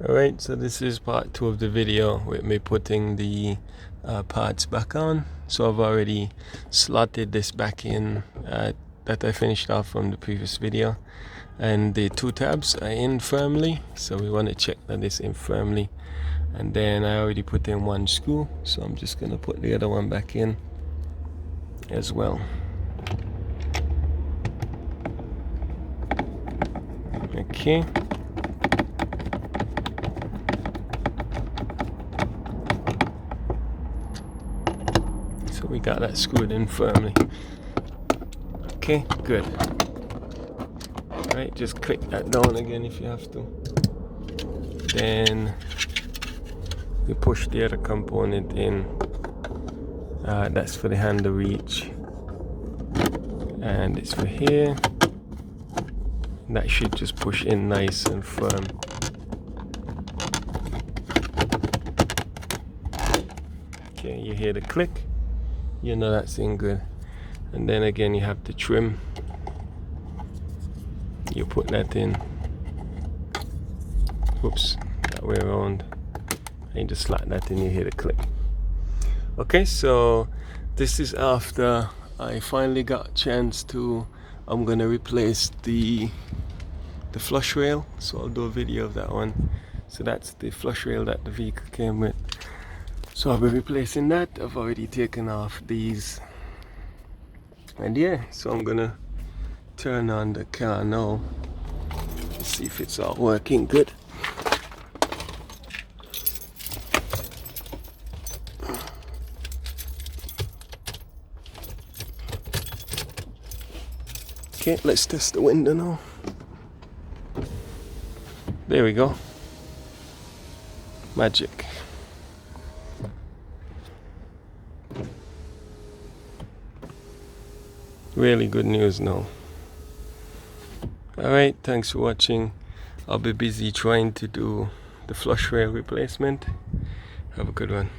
Alright, so this is part 2 of the video with me putting the parts back on. So I've already slotted this back in that I finished off from the previous video, and the 2 tabs are in firmly, so we want to check that it's in firmly. And then I already put in 1 screw, so I'm just going to put the other one back in as well. Okay. So we got that screwed in firmly. Okay, good. Right, just click that down again if you have to. Then we push the other component in. That's for the handle reach, and it's for here. That should just push in nice and firm. Okay, you hear the click, you know that's in good. And then again, you have the trim. You put that in. Whoops, that way around. And you just slide that in, you hear the click. Okay, so this is after I finally got a chance to, I'm gonna replace the flush rail, so I'll do a video of that one. So that's the flush rail that the vehicle came with, so I'll be replacing that. I've already taken off these, and yeah, so I'm gonna turn on the car now. Let's see if it's all working good. Okay, let's test the window now. There we go. Magic. Really good news now. Alright, thanks for watching. I'll be busy trying to do the flush rail replacement. Have a good one.